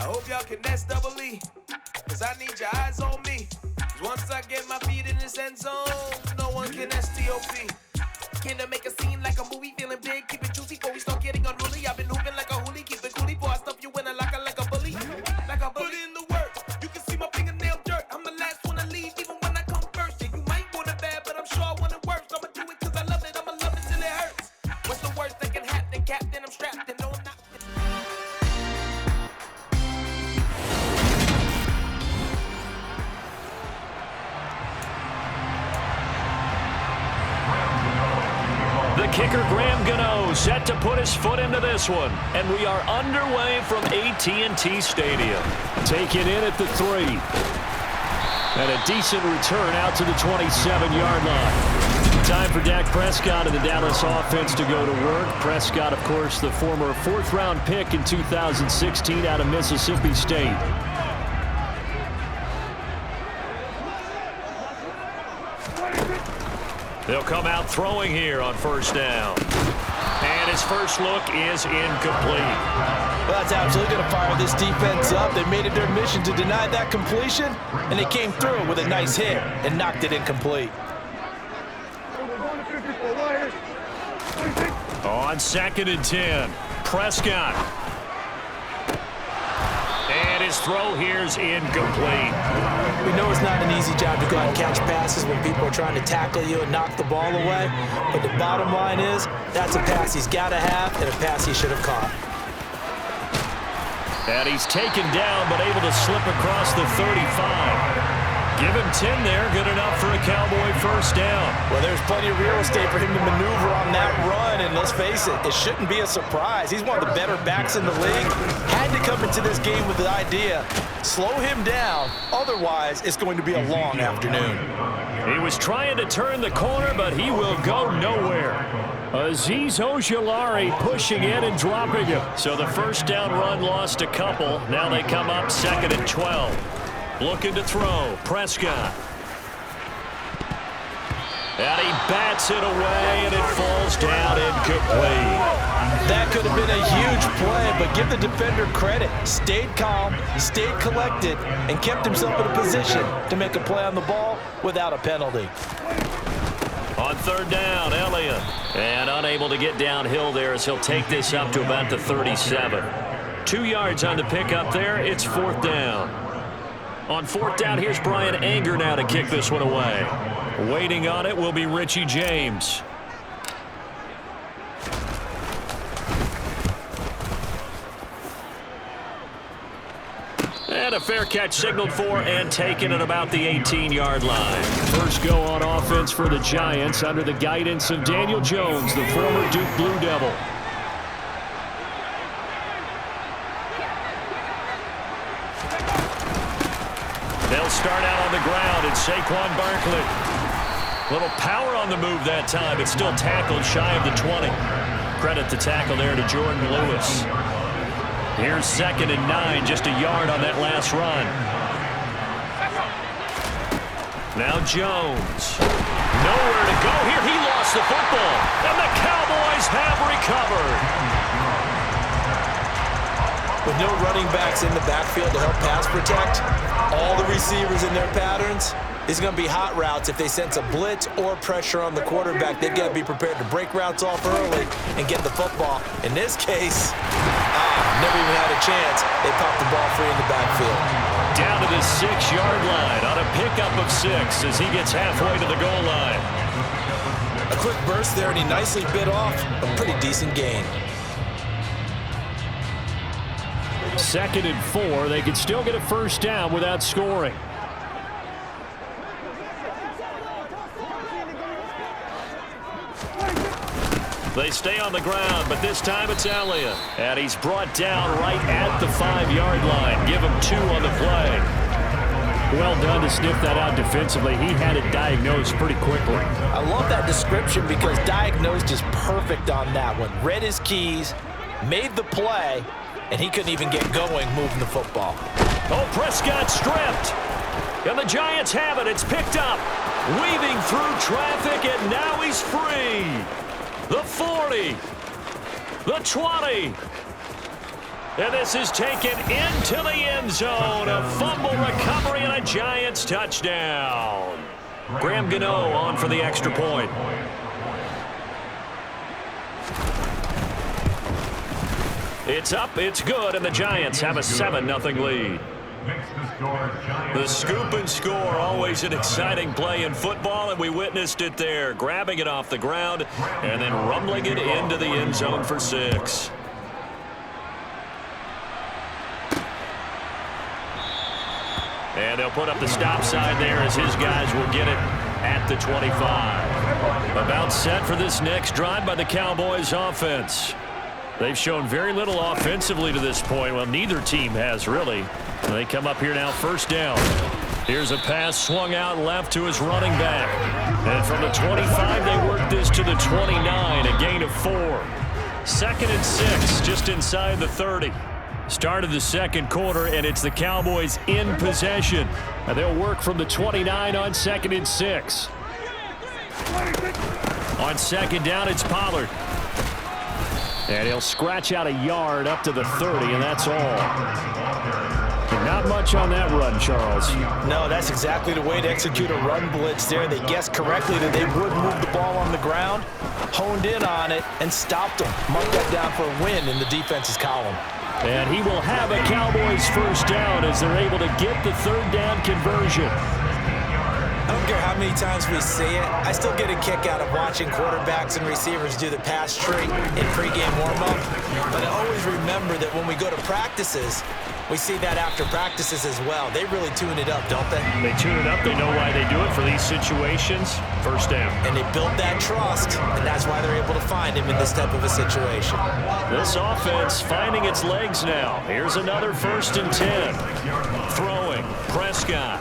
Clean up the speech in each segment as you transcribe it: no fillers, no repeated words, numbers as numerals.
I hope y'all can nest double E, cause I need your eyes on me. 'Cause once I get my feet in this end zone, no one can STOP. Can I make a scene like a movie, feeling big, keep it juicy before we start getting unruly. I've been hooping like a hoolie, keep it coolie, before I stuff you in a locker like a bully. Like a bully. Put in the work, you can see my fingernail dirt. I'm the last one to leave, even when I come first. Yeah, you might want it bad, but I'm sure I want it worse. I'ma do it cause I love it, I'ma love it till it hurts. What's the worst that can happen, Captain? I'm strapped and no, I'm not. The kicker, Graham Gano, set to put his foot into this one. And we are underway from AT&T Stadium. Taken in at the 3. And a decent return out to the 27-yard line. Time for Dak Prescott and the Dallas offense to go to work. Prescott, of course, the former 4th-round pick in 2016 out of Mississippi State. They'll come out throwing here on first down. And his first look is incomplete. Well, that's absolutely going to fire this defense up. They made it their mission to deny that completion, and they came through with a nice hit and knocked it incomplete. On 2nd and 10, Prescott. And his throw here's incomplete. We know it's not an easy job to go out and catch passes when people are trying to tackle you and knock the ball away. But the bottom line is, that's a pass he's got to have and a pass he should have caught. And he's taken down, but able to slip across the 35. Give him 10 there, good enough for a Cowboy first down. Well, there's plenty of real estate for him to maneuver on that run, and let's face it, it shouldn't be a surprise. He's one of the better backs in the league. Had to come into this game with the idea, slow him down, otherwise it's going to be a long afternoon. He was trying to turn the corner, but he will go nowhere. Azeez Ojulari pushing in and dropping him. So the first down run lost a couple. Now they come up 2nd and 12. Looking to throw, Prescott. And he bats it away, and it falls down incomplete. That could have been a huge play, but give the defender credit. Stayed calm, stayed collected, and kept himself in a position to make a play on the ball without a penalty. On 3rd down, Elliott. And unable to get downhill there as he'll take this up to about the 37. 2 yards on the pickup there. It's 4th down. On 4th down, here's Brian Anger now to kick this one away. Waiting on it will be Richie James. And a fair catch signaled for and taken at about the 18-yard line. First go on offense for the Giants under the guidance of Daniel Jones, the former Duke Blue Devil. They'll start out on the ground, and Saquon Barkley. Little power on the move that time, but still tackled shy of the 20. Credit the tackle there to Jordan Lewis. Here's 2nd and 9, just a yard on that last run. Now Jones. Nowhere to go here. He lost the football, and the Cowboys have recovered. With no running backs in the backfield to help pass protect, all the receivers in their patterns, it's going to be hot routes. If they sense a blitz or pressure on the quarterback, they've got to be prepared to break routes off early and get the football. In this case, never even had a chance. They popped the ball free in the backfield. Down to the 6-yard line on a pickup of 6 as he gets halfway to the goal line. A quick burst there, and he nicely bit off a pretty decent gain. 2nd and 4. They could still get a first down without scoring. They stay on the ground, but this time it's Elliott. And he's brought down right at the 5-yard line. Give him 2 on the play. Well done to sniff that out defensively. He had it diagnosed pretty quickly. I love that description because diagnosed is perfect on that one. Read his keys, made the play, and he couldn't even get going moving the football. Oh, Prescott stripped. And the Giants have it. It's picked up. Weaving through traffic, and now he's free. The 40. The 20. And this is taken into the end zone. A fumble recovery and a Giants touchdown. Graham Gano on for the extra point. It's up, it's good, and the Giants have a 7-0 lead. The scoop and score, always an exciting play in football, and we witnessed it there, grabbing it off the ground and then rumbling it into the end zone for 6. And they'll put up the stop sign there as his guys will get it at the 25. About set for this next drive by the Cowboys offense. They've shown very little offensively to this point. Well, neither team has really. They come up here now, first down. Here's a pass swung out left to his running back. And from the 25, they work this to the 29, a gain of 4. 2nd and 6, just inside the 30. Start of the second quarter, and it's the Cowboys in possession. And they'll work from the 29 on 2nd and 6. On second down, it's Pollard. And he'll scratch out a yard up to the 30, and that's all. Not much on that run, Charles. No, that's exactly the way to execute a run blitz there. They guessed correctly that they would move the ball on the ground, honed in on it, and stopped them. Marked that down for a win in the defense's column. And he will have a Cowboys first down as they're able to get the 3rd down conversion. I don't care how many times we see it. I still get a kick out of watching quarterbacks and receivers do the pass tree in pregame warm-up. But I always remember that when we go to practices, we see that after practices as well. They really tune it up, don't they? They tune it up. They know why they do it for these situations. First down. And they build that trust, and that's why they're able to find him in this type of a situation. This offense finding its legs now. Here's another 1st and 10. Throwing. Prescott.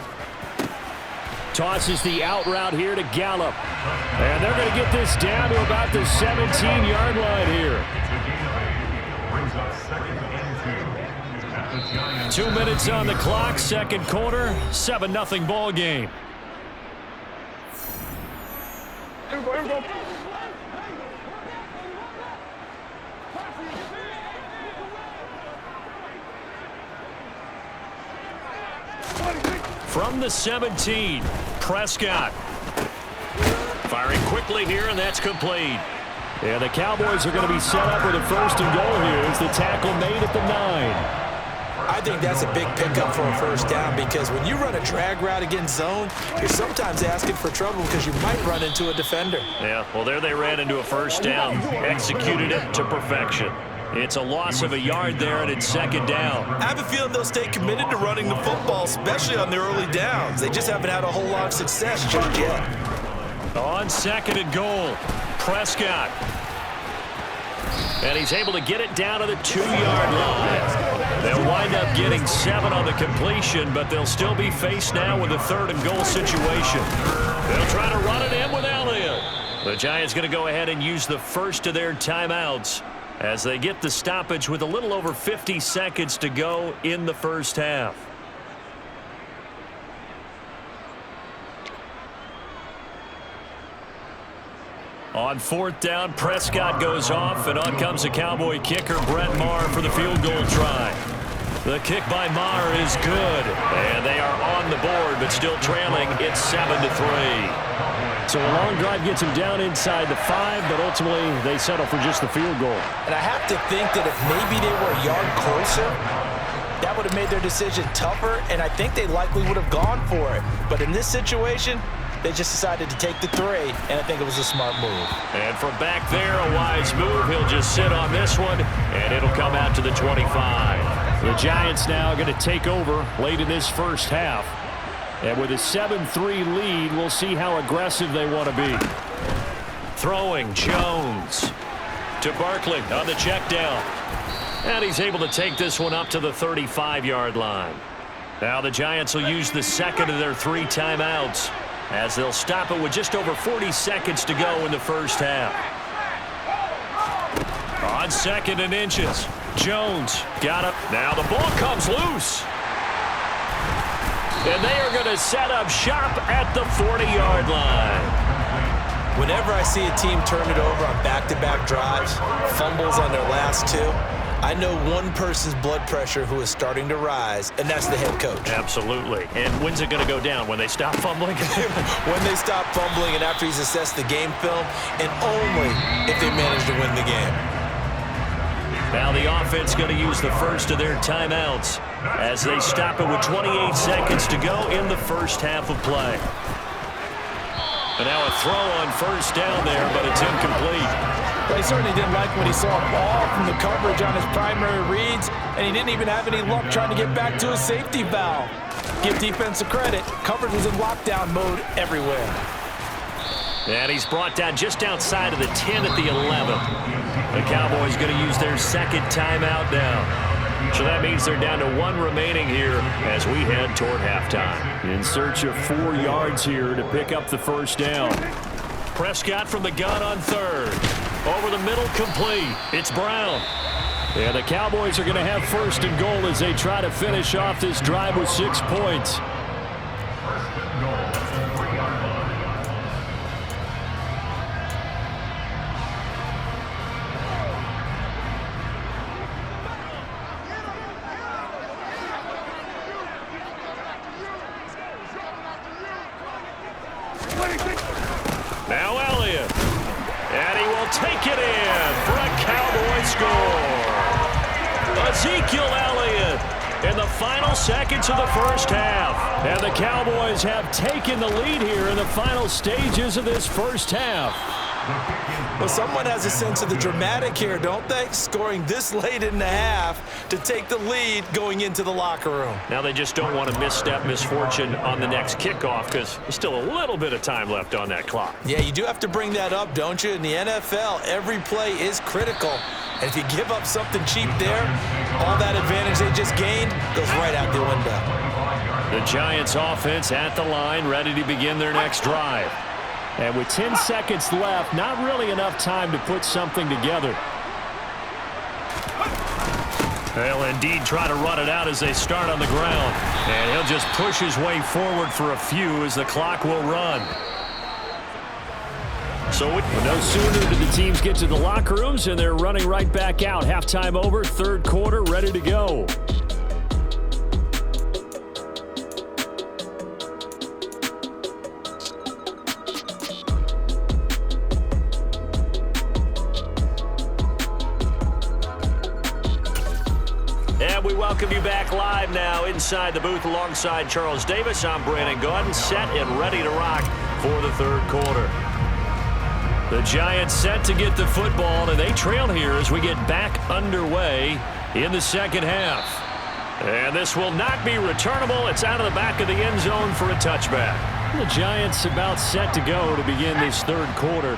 Tosses the out route here to Gallup. And they're going to get this down to about the 17-yard line here. 2 minutes on the clock, second quarter, 7-0 ball game. From the 17, Prescott. Firing quickly here, and that's complete. And the Cowboys are going to be set up with a 1st and goal here as the tackle made at the 9. I think that's a big pickup for a first down because when you run a drag route against zone, you're sometimes asking for trouble because you might run into a defender. Yeah, well, there they ran into a first down, executed it to perfection. It's a loss of a yard there, and it's 2nd down. I have a feeling they'll stay committed to running the football, especially on their early downs. They just haven't had a whole lot of success just yet. On 2nd and goal, Prescott. And he's able to get it down to the 2-yard line. They'll wind up getting 7 on the completion, but they'll still be faced now with a 3rd and goal situation. They'll try to run it in with Elliott. The Giants going to go ahead and use the first of their timeouts as they get the stoppage with a little over 50 seconds to go in the first half. On 4th down, Prescott goes off, and on comes the Cowboy kicker, Brett Maher, for the field goal try. The kick by Maher is good, and they are on the board, but still trailing. It's 7-3. So a long drive gets him down inside the 5, but ultimately they settle for just the field goal. And I have to think that if maybe they were a yard closer, that would have made their decision tougher, and I think they likely would have gone for it. But in this situation, they just decided to take the 3, and I think it was a smart move. And from back there, a wise move. He'll just sit on this one, and it'll come out to the 25. The Giants now going to take over late in this first half. And with a 7-3 lead, we'll see how aggressive they want to be. Throwing, Jones to Barkley on the check down. And he's able to take this one up to the 35-yard line. Now the Giants will use the 2nd of their 3 timeouts, as they'll stop it with just over 40 seconds to go in the first half. On 2nd and inches, Jones got up. Now the ball comes loose. And they are going to set up shop at the 40-yard line. Whenever I see a team turn it over on back-to-back drives, fumbles on their last 2, I know one person's blood pressure who is starting to rise, and that's the head coach. Absolutely. And when's it going to go down? When they stop fumbling? When they stop fumbling and after he's assessed the game film, and only if they manage to win the game. Now the offense going to use the first of their timeouts as they stop it with 28 seconds to go in the first half of play. And now a throw on first down there, but it's incomplete. Well, he certainly didn't like when he saw a ball from the coverage on his primary reads, and he didn't even have any luck trying to get back to his safety valve. Give defensive credit. Coverage was in lockdown mode everywhere. And he's brought down just outside of the 10 at the 11. The Cowboys going to use their second timeout now. So that means they're down to 1 remaining here as we head toward halftime. In search of 4 yards here to pick up the first down. Prescott from the gun on third. Over the middle, complete. It's Brown. And the Cowboys are going to have first and goal as they try to finish off this drive with 6 points. Now Elliott. And he will take it in for a Cowboy score. Ezekiel Elliott in the final seconds of the first half. And the Cowboys have taken the lead here in the final stages of this first half. Well, someone has a sense of the dramatic here, don't they? Scoring this late in the half to take the lead going into the locker room. Now they just don't want to misstep misfortune on the next kickoff because there's still a little bit of time left on that clock. Yeah, you do have to bring that up, don't you? In the NFL, every play is critical. And if you give up something cheap there, all that advantage they just gained goes right out the window. The Giants offense at the line, ready to begin their next drive. And with 10 seconds left, not really enough time to put something together. They'll indeed try to run it out as they start on the ground. And he'll just push his way forward for a few as the clock will run. So no sooner do the teams get to the locker rooms and they're running right back out. Halftime over, third quarter, ready to go. We welcome you back live now inside the booth alongside Charles Davis. I'm Brandon Gaudin, set and ready to rock for the third quarter. The Giants set to get the football, and they trail here as we get back underway in the second half. And this will not be returnable. It's out of the back of the end zone for a touchback. The Giants about set to go to begin this third quarter.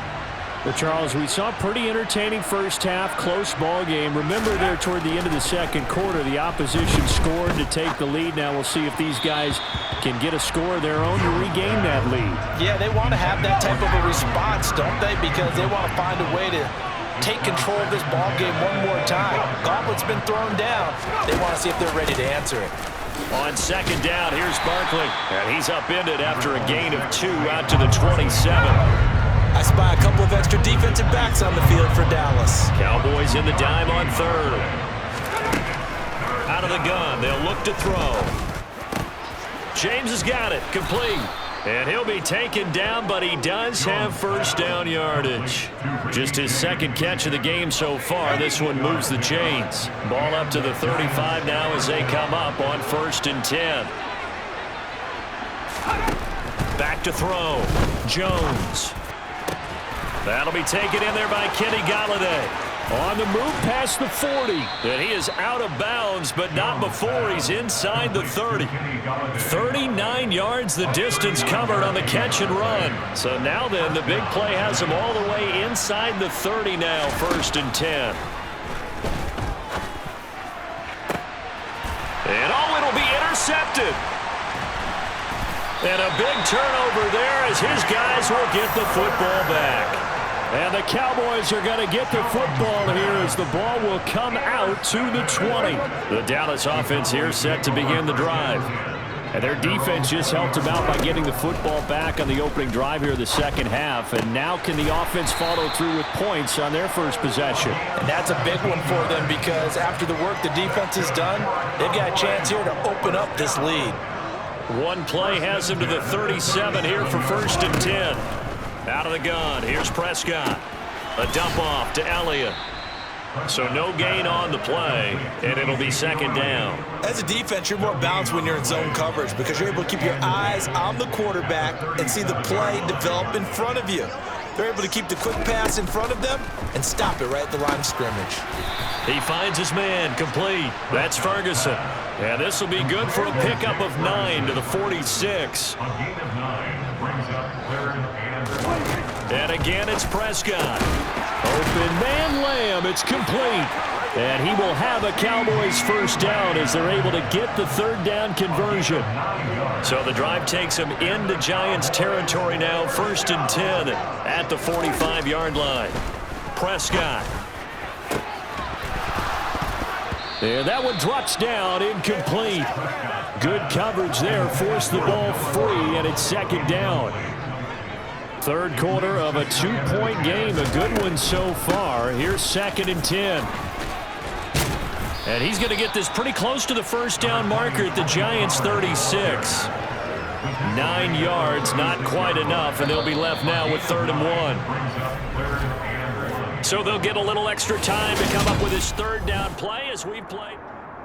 But, Charles, we saw a pretty entertaining first half, close ball game. Remember there toward the end of the second quarter, the opposition scored to take the lead. Now we'll see if these guys can get a score of their own to regain that lead. Yeah, they want to have that type of a response, don't they? Because they want to find a way to take control of this ball game one more time. Gauntlet's been thrown down. They want to see if they're ready to answer it. On second down, here's Barkley. And he's upended after a gain of 2 out to the 27. I spy a couple of extra defensive backs on the field for Dallas. Cowboys in the dime on third. Out of the gun, they'll look to throw. James has got it, complete. And he'll be taken down, but he does have first down yardage. Just his second catch of the game so far. This one moves the chains. Ball up to the 35 now as they come up on 1st and 10. Back to throw. Jones. That'll be taken in there by Kenny Golladay. On the move past the 40. And he is out of bounds, but not before he's inside the 30. 39 yards the distance covered on the catch and run. So now then, the big play has him all the way inside the 30 now, 1st and 10. And it'll be intercepted. And a big turnover there as his guys will get the football back. And the Cowboys are going to get the football here as the ball will come out to the 20. The Dallas offense here set to begin the drive. And their defense just helped them out by getting the football back on the opening drive here in the second half. And now can the offense follow through with points on their first possession? And that's a big one for them because after the work the defense has done, they've got a chance here to open up this lead. One play has them to the 37 here for 1st and 10. Out of the gun, here's Prescott. A dump off to Elliott. So no gain on the play, and it'll be 2nd down. As a defense, you're more balanced when you're in zone coverage because you're able to keep your eyes on the quarterback and see the play develop in front of you. They're able to keep the quick pass in front of them and stop it right at the line of scrimmage. He finds his man, complete. That's Ferguson. And this will be good for a pickup of 9 to the 46. And again, it's Prescott. Open man Lamb, it's complete. And he will have a Cowboys 1st down as they're able to get the 3rd down conversion. So the drive takes them into Giants territory now, 1st and 10 at the 45-yard line. Prescott. And that one drops down, incomplete. Good coverage there, forced the ball free, and it's 2nd down. 3rd quarter of a 2-point game, a good one so far. Here's 2nd and 10. And he's going to get this pretty close to the 1st down marker at the Giants' 36. 9 yards, not quite enough, and they'll be left now with 3rd and 1. So they'll get a little extra time to come up with his 3rd down play as we play.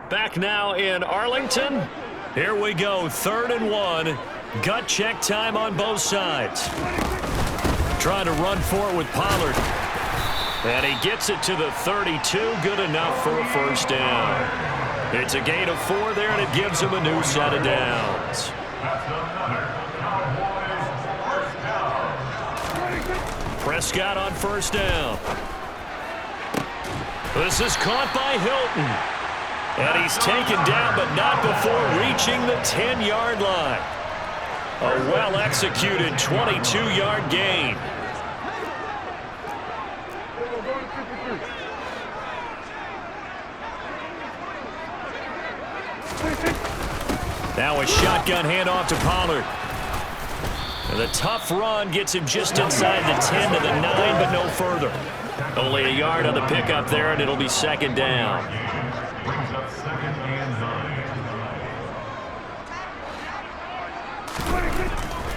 Back now in Arlington. Here we go, 3rd and 1. Gut check time on both sides. Trying to run for it with Pollard. And he gets it to the 32. Good enough for a 1st down. It's a gain of 4 there, and it gives him a new set of downs. Prescott on 1st down. This is caught by Hilton. And he's taken down, but not before reaching the 10-yard line. A well-executed 22-yard gain. Now a shotgun handoff to Pollard. And the tough run gets him just inside the 10 to the 9, but no further. Only a yard on the pickup there, and it'll be 2nd down.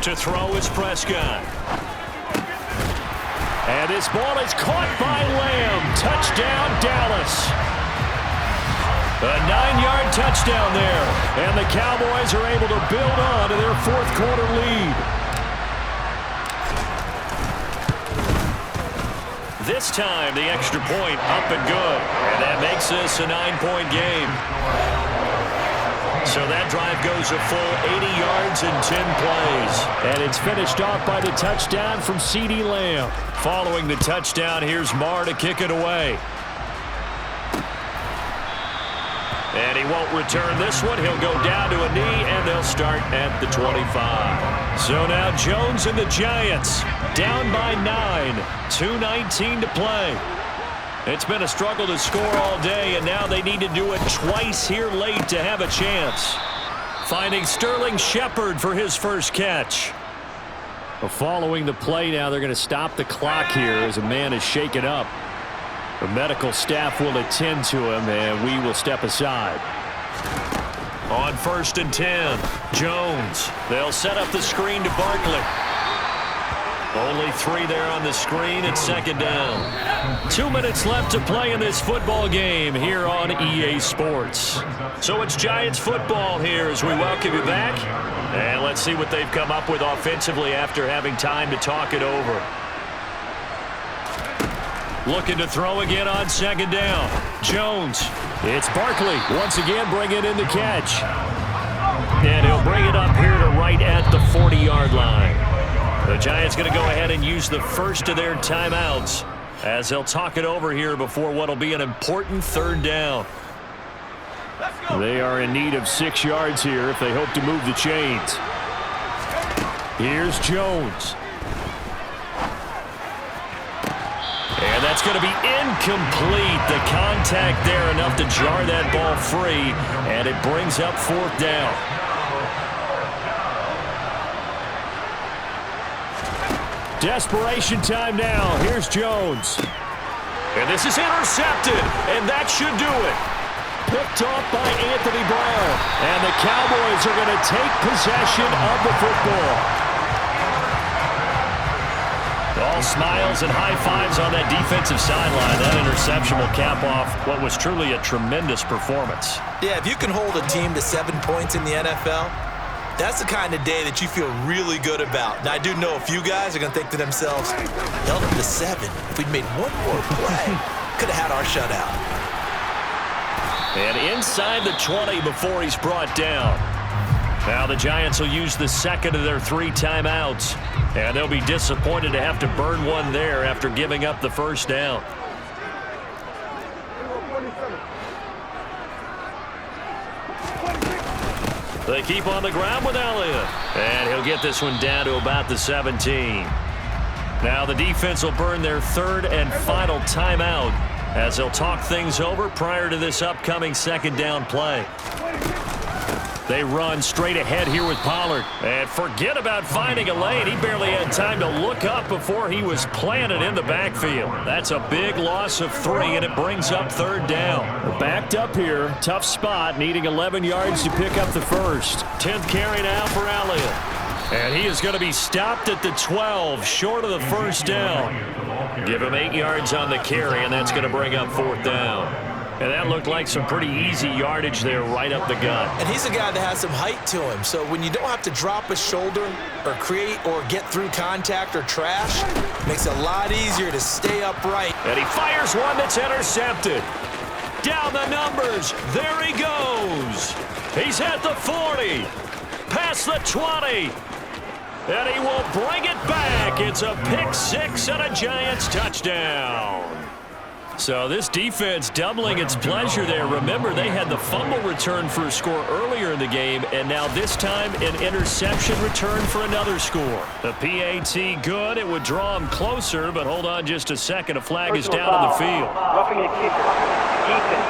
To throw is Prescott. And this ball is caught by Lamb. Touchdown, Dallas. A 9-yard touchdown there. And the Cowboys are able to build on to their 4th quarter lead. This time, the extra point up and good. And that makes this a 9-point game. So that drive goes a full 80 yards and 10 plays. And it's finished off by the touchdown from CeeDee Lamb. Following the touchdown, here's Marr to kick it away. And he won't return this one. He'll go down to a knee, and they'll start at the 25. So now Jones and the Giants down by 9. 2:19 to play. It's been a struggle to score all day, and now they need to do it twice here late to have a chance. Finding Sterling Shepard for his first catch. Well, following the play now, they're going to stop the clock here as a man is shaken up. The medical staff will attend to him, and we will step aside. On 1st and 10, Jones. They'll set up the screen to Barkley. Only 3 there on the screen at 2nd down. 2 minutes left to play in this football game here on EA Sports. So it's Giants football here as we welcome you back. And let's see what they've come up with offensively after having time to talk it over. Looking to throw again on 2nd down. Jones. It's Barkley once again bringing in the catch. And he'll bring it up here to right at the 40-yard line. The Giants going to go ahead and use the first of their timeouts as they'll talk it over here before what will be an important 3rd down. They are in need of 6 yards here if they hope to move the chains. Here's Jones. And that's going to be incomplete. The contact there enough to jar that ball free, and it brings up 4th down. Desperation time now. Here's Jones. And this is intercepted, and that should do it. Picked off by Anthony Brown. And the Cowboys are going to take possession of the football. All smiles and high fives on that defensive sideline. That interception will cap off what was truly a tremendous performance. Yeah, if you can hold a team to 7 points in the NFL, that's the kind of day that you feel really good about. Now, I do know a few guys are going to think to themselves, held them to 7. If we'd made one more play, could have had our shutout. And inside the 20 before he's brought down. Now the Giants will use the second of their 3 timeouts. And they'll be disappointed to have to burn one there after giving up the first down. They keep on the ground with Elliott. And he'll get this one down to about the 17. Now the defense will burn their 3rd and final timeout as they'll talk things over prior to this upcoming 2nd down play. They run straight ahead here with Pollard. And forget about finding a lane. He barely had time to look up before he was planted in the backfield. That's a big loss of 3, and it brings up 3rd down. They're backed up here. Tough spot, needing 11 yards to pick up the first. 10th carry now for Elliott. And he is going to be stopped at the 12, short of the first down. Give him 8 yards on the carry, and that's going to bring up 4th down. And that looked like some pretty easy yardage there right up the gut. And he's a guy that has some height to him. So when you don't have to drop a shoulder or create or get through contact or trash, it makes it a lot easier to stay upright. And he fires one that's intercepted. Down the numbers. There he goes. He's at the 40. Past the 20. And he will bring it back. It's a pick 6 and a Giants touchdown. So this defense doubling its pleasure there. Remember, they had the fumble return for a score earlier in the game, and now this time an interception return for another score. The PAT good. It would draw him closer, but hold on just a second. A flag is down on the field. Roughing the kicker. Defense.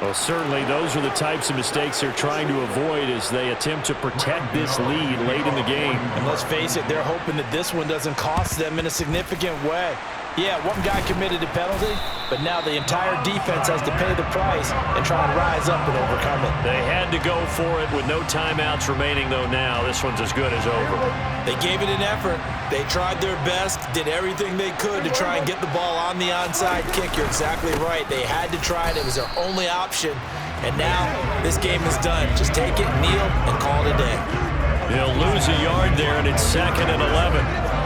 Well, certainly those are the types of mistakes they're trying to avoid as they attempt to protect this lead late in the game. And let's face it, they're hoping that this one doesn't cost them in a significant way. Yeah, one guy committed a penalty, but now the entire defense has to pay the price and try and rise up and overcome it. They had to go for it with no timeouts remaining, though, now. This one's as good as over. They gave it an effort. They tried their best, did everything they could to try and get the ball on the onside kick. You're exactly right. They had to try it. It was their only option. And now this game is done. Just take it, kneel, and call it a day. They'll lose a yard there, and it's 2nd and 11.